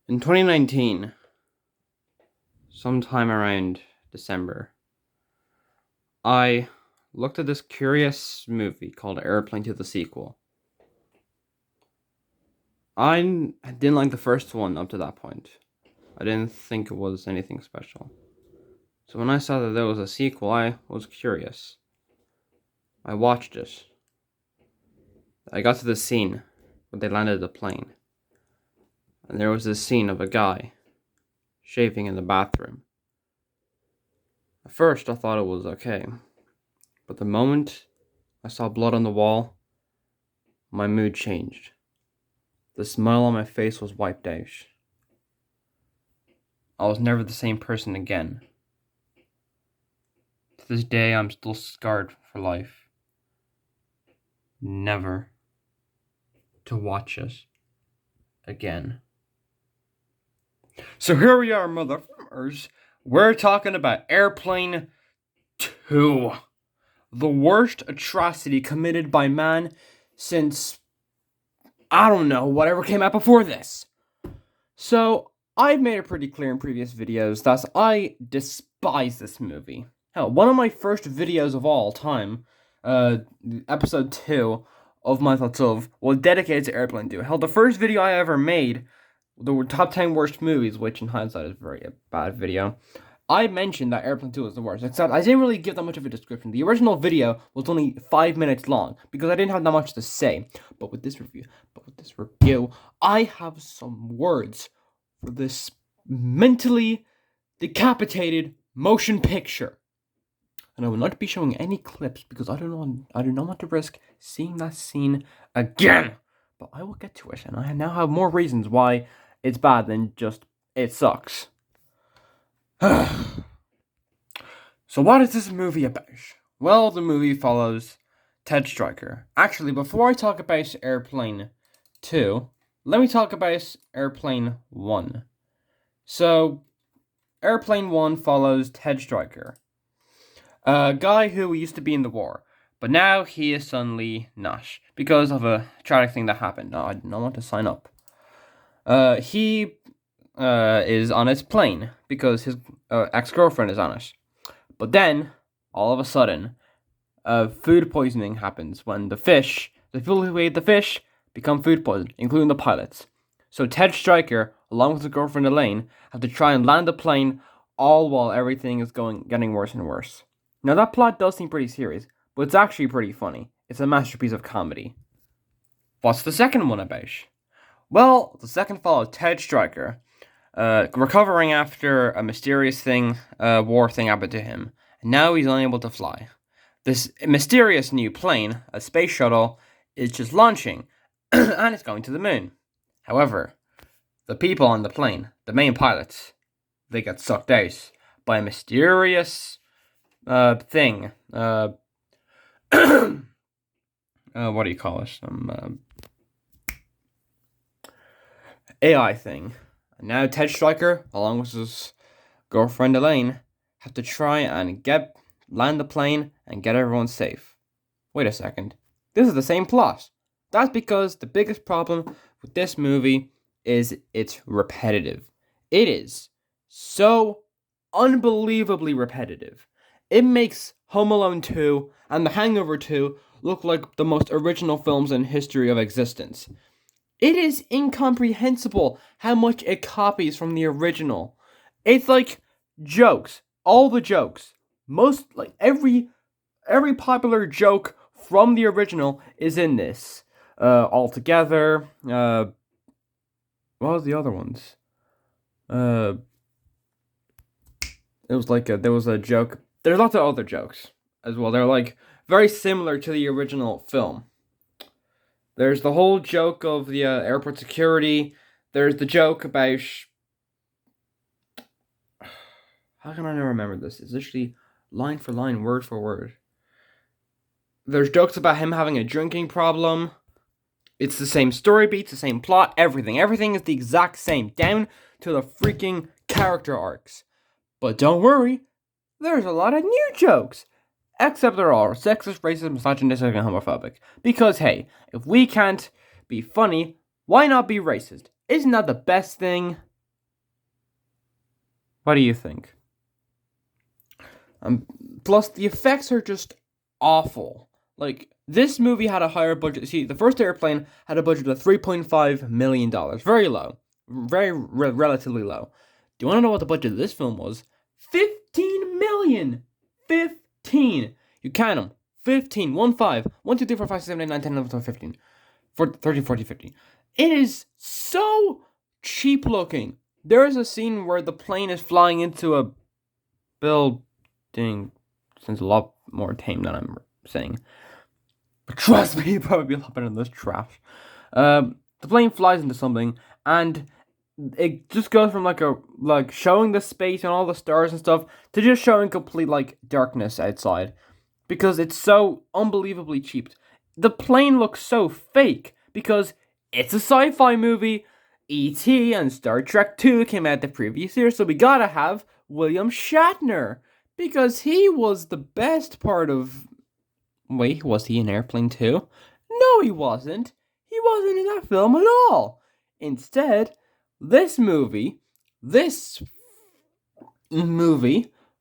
In 2019, sometime around December, I looked at this curious movie called Airplane to the Sequel. I didn't like the first one up to that point. I didn't think it was anything special. So when I saw that there was a sequel, I was curious. I watched it. I got to the scene where they landed the plane. And there was this scene of a guy shaving in the bathroom. At first, I thought it was okay. But the moment I saw blood on the wall, my mood changed. The smile on my face was wiped out. I was never the same person again. To this day, I'm still scarred for life. Never to watch it again. So here we are, motherfuckers. We're talking about Airplane 2. The worst atrocity committed by man since, I don't know, whatever came out before this. So, I've made it pretty clear in previous videos that I despise this movie. Hell, one of my first videos of all time, episode 2 of my thoughts of, was dedicated to Airplane 2. Hell, the first video I ever made, the top 10 worst movies, which in hindsight is a very bad video, I mentioned that Airplane 2 was the worst, except I didn't really give that much of a description. The original video was only 5 minutes long, because I didn't have that much to say. But with this review, I have some words for this mentally decapitated motion picture. And I will not be showing any clips, because I do not want to risk seeing that scene again. But I will get to it, and I now have more reasons why it's bad than just it sucks. So what is this movie about? Well, the movie follows Ted Stryker. Actually, before I talk about Airplane 2, let me talk about Airplane 1. So, Airplane 1 follows Ted Stryker, a guy who used to be in the war, but now he is suddenly not, because of a tragic thing that happened. No, I did not want to sign up. He is on his plane because his ex-girlfriend is on it. But then, all of a sudden, food poisoning happens when the people who ate the fish, become food poisoned, including the pilots. So Ted Stryker, along with his girlfriend Elaine, have to try and land the plane, all while everything is getting worse and worse. Now that plot does seem pretty serious, but it's actually pretty funny. It's a masterpiece of comedy. What's the second one about? Well, the second follows Ted Stryker, recovering after a mysterious war thing happened to him, and now he's unable to fly. This mysterious new plane, a space shuttle, is just launching, and it's going to the moon. However, the people on the plane, the main pilots, they get sucked out by a mysterious thing. What do you call it? AI thing. And now Ted Stryker, along with his girlfriend Elaine, have to try and land the plane and get everyone safe. Wait a second. This is the same plot. That's because the biggest problem with this movie is it's repetitive. It is so unbelievably repetitive. It makes Home Alone 2 and The Hangover 2 look like the most original films in history of existence. It is incomprehensible how much it copies from the original. It's like jokes. All the jokes. Every popular joke from the original is in this. All together. What was the other ones? It was like there was a joke. There's lots of other jokes as well. They're like very similar to the original film. There's the whole joke of the airport security. There's the joke about... How can I not remember this? It's literally line for line, word for word. There's jokes about him having a drinking problem. It's the same story beats, the same plot, everything. Everything is the exact same, down to the freaking character arcs. But don't worry, there's a lot of new jokes. Except they're all sexist, racist, misogynistic, and homophobic. Because, hey, if we can't be funny, why not be racist? Isn't that the best thing? What do you think? Um, Plus, the effects are just awful. Like, this movie had a higher budget. See, the first airplane had a budget of $3.5 million. Very low. Very relatively low. Do you want to know what the budget of this film was? 15 million! 15! You count them. 15. 1, 5. 1, 2, 3, 4, 5, 6, 7, 8, 9, 10, 11, 12, 15. 13, 14, 15. It is so cheap looking. There is a scene where the plane is flying into a building. Sounds a lot more tame than I'm saying. But trust me, it'd probably be a lot better than this trash. The plane flies into something, and it just goes from like showing the space and all the stars and stuff to just showing complete like darkness outside, because it's so unbelievably cheap. The plane looks so fake because it's a sci-fi movie. E.T. and Star Trek 2 came out the previous year, so we gotta have William Shatner, because he was the best part of... Wait, was he in Airplane 2? No, he wasn't. He wasn't in that film at all. Instead, this movie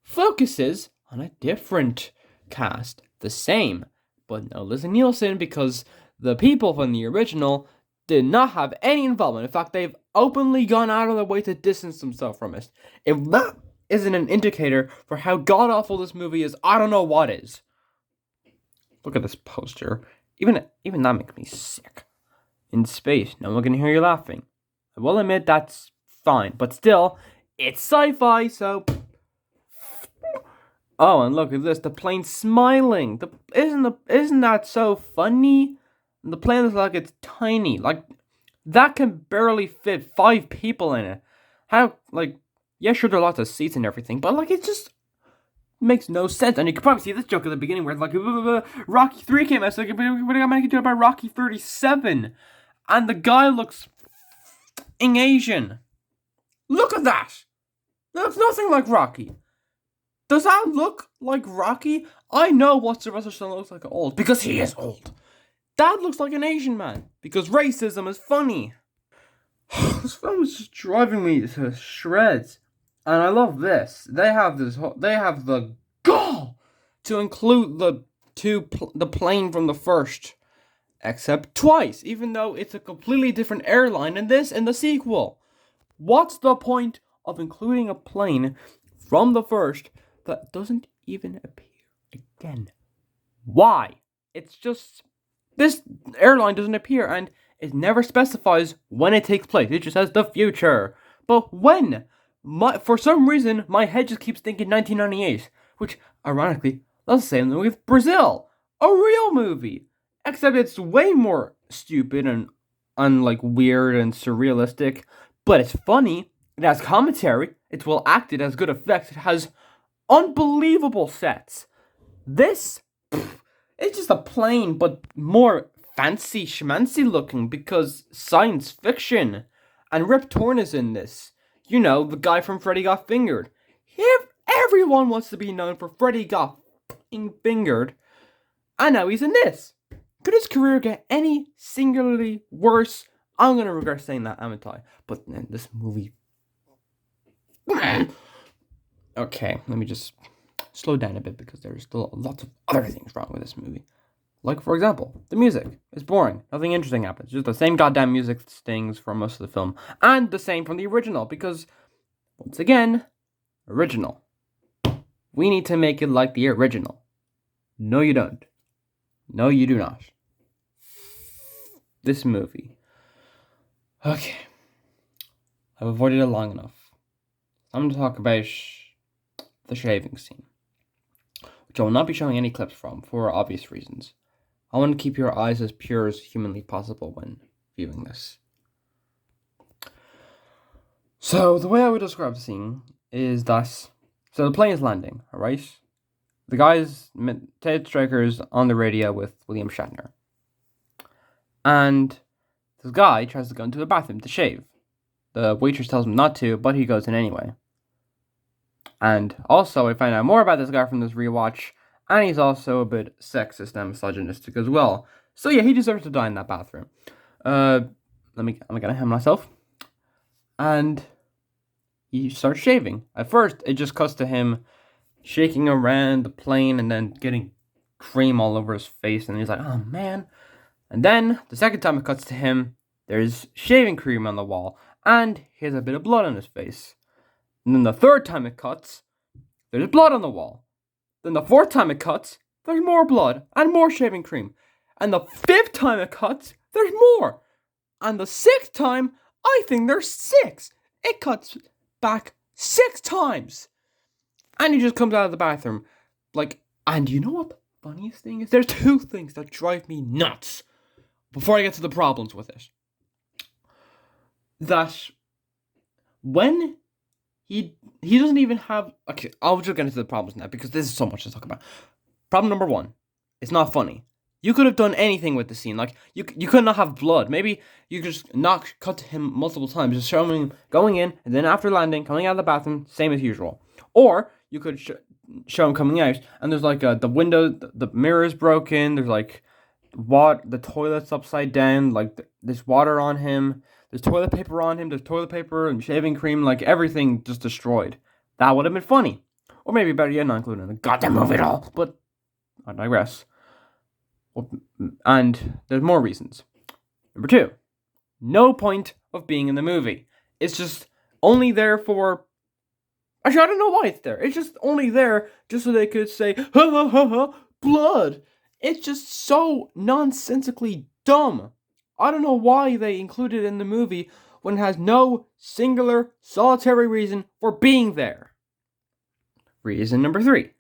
focuses on a different cast. The same, but no Leslie Nielsen, because the people from the original did not have any involvement. In fact, they've openly gone out of their way to distance themselves from it. If that isn't an indicator for how god-awful this movie is, I don't know what is. Look at this poster. Even that makes me sick. In space, no one can hear you laughing. I will admit that's fine, but still, it's sci-fi, so... Oh, and look at this, the plane's smiling. Isn't that so funny? And the plane is like it's tiny. Like, that can barely fit 5 people in it. How, like, yeah, sure, there are lots of seats and everything, but, like, it just makes no sense. And you can probably see this joke at the beginning where, like, Rocky 3 came out, so what am I going to do about Rocky 37? And the guy looks f***ing Asian. Look at that! That looks nothing like Rocky. Does that look like Rocky? I know what Sylvester Stallone looks like old, because he is old. That looks like an Asian man, because racism is funny. This film is just driving me to shreds. And I love this. They have the gall to include the plane from the first, except twice, even though it's a completely different airline in this and the sequel. What's the point of including a plane from the first that doesn't even appear again? Why? It's just... This airline doesn't appear, and it never specifies when it takes place. It just says the future. But when? For some reason, my head just keeps thinking 1998, which, ironically, that's the same thing with Brazil. A real movie. Except it's way more stupid and like, weird and surrealistic. But it's funny. It has commentary. It's well acted. It has good effects. It has unbelievable sets. This... It's just a plane, but more fancy schmancy looking, because science fiction. And Rip Torn is in this. You know, the guy from Freddy Got Fingered. Everyone wants to be known for Freddy Got Fingered. And now he's in this. Could his career get any singularly worse? I'm going to regret saying that, haven't I? But then this movie... Okay, let me just... slow down a bit, because there's still lots of other things wrong with this movie. Like, for example, the music. It's boring. Nothing interesting happens. Just the same goddamn music stings for most of the film. And the same from the original, because, once again, original. We need to make it like the original. No, you don't. No, you do not. This movie. Okay. I've avoided it long enough. I'm going to talk about the shaving scene, which I will not be showing any clips from, for obvious reasons. I want to keep your eyes as pure as humanly possible when viewing this. So, the way I would describe the scene is thus. So, the plane is landing, alright? The guy's, Ted Striker's on the radio with William Shatner. And this guy tries to go into the bathroom to shave. The waitress tells him not to, but he goes in anyway. And also, I find out more about this guy from this rewatch, and he's also a bit sexist and misogynistic as well. So yeah, he deserves to die in that bathroom. I'm gonna hem myself. And he starts shaving. At first, it just cuts to him shaking around the plane and then getting cream all over his face, and he's like, oh man. And then, the second time it cuts to him, there's shaving cream on the wall, and he has a bit of blood on his face. And then the third time it cuts, there's blood on the wall. Then the fourth time it cuts, there's more blood and more shaving cream. And the fifth time it cuts, there's more. And the sixth time, I think there's 6. It cuts back 6 times. And he just comes out of the bathroom. And you know what the funniest thing is? There's 2 things that drive me nuts before I get to the problems with it. That when he doesn't even have... Okay, I'll just get into the problems now because this is so much to talk about. Problem number 1. It's not funny. You could have done anything with the scene. You could not have blood. Maybe you could just cut to him multiple times. Just show him going in, and then after landing, coming out of the bathroom, same as usual. Or you could show him coming out, and there's the window, the mirror is broken, there's the toilet's upside down, there's water on him, there's toilet paper on him, there's toilet paper and shaving cream, everything just destroyed. That would have been funny. Or maybe better yet, not included in the goddamn movie at all. But I digress. And there's more reasons. Number 2, no point of being in the movie. It's just only there for... Actually, I don't know why it's there. It's just only there just so they could say, ha ha ha ha, blood. It's just so nonsensically dumb. I don't know why they included it in the movie when it has no singular, solitary reason for being there. Reason number 3.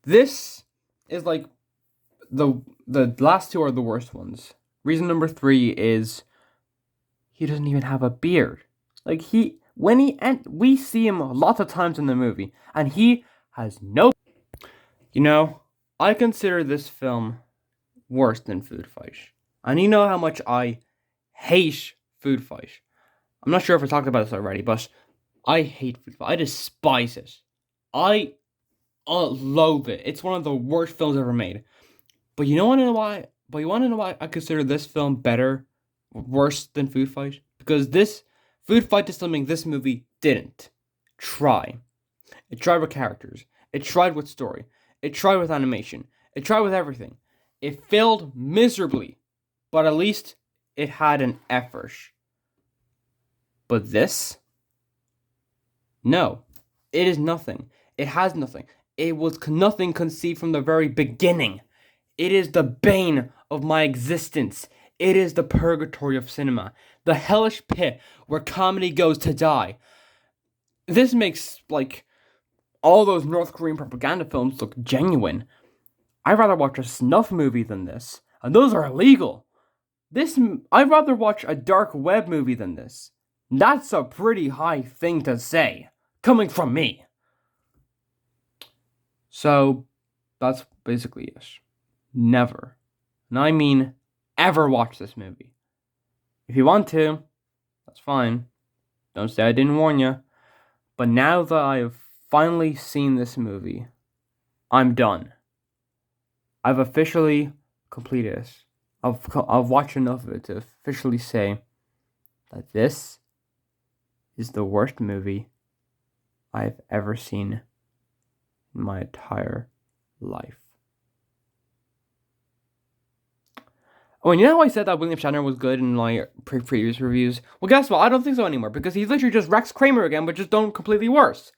This is the last 2 are the worst ones. Reason number 3 is he doesn't even have a beard. We see him lots of times in the movie, and he has no... I consider this film worse than Food Fight. And you know how much I hate Food Fight. I'm not sure if I talked about this already, but I hate Food Fight. I despise it. I loathe it. It's one of the worst films ever made. But you want to know why? But you want to know why I consider this film worse than Food Fight? Because Food Fight is something this movie didn't try. It tried with characters. It tried with story. It tried with animation. It tried with everything. It failed miserably. But at least it had an effort. But this? No. It is nothing. It has nothing. It was nothing conceived from the very beginning. It is the bane of my existence. It is the purgatory of cinema. The hellish pit where comedy goes to die. This makes, all those North Korean propaganda films look genuine. I'd rather watch a snuff movie than this. And those are illegal. I'd rather watch a dark web movie than this. That's a pretty high thing to say. Coming from me. So, that's basically it. Never, and I mean ever, watch this movie. If you want to, that's fine. Don't say I didn't warn you. But now that I have finally seen this movie, I'm done. I've officially completed it. I've watched enough of it to officially say that this is the worst movie I've ever seen in my entire life. Oh, and you know how I said that William Shatner was good in my previous reviews? Well, guess what? I don't think so anymore, because he's literally just Rex Kramer again, but just done completely worse.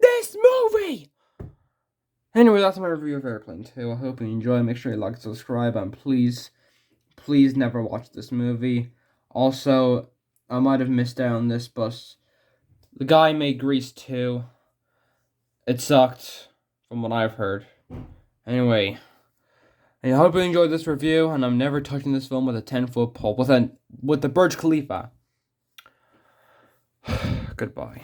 This movie! Anyway, that's my review of Airplane 2. I hope you enjoy. Make sure you like and subscribe, and please never watch this movie. Also, I might have missed out on this, but the guy made Grease 2. It sucked, from what I've heard. Anyway, I hope you enjoyed this review, and I'm never touching this film with a 10-foot pole, with the Burj Khalifa. Goodbye.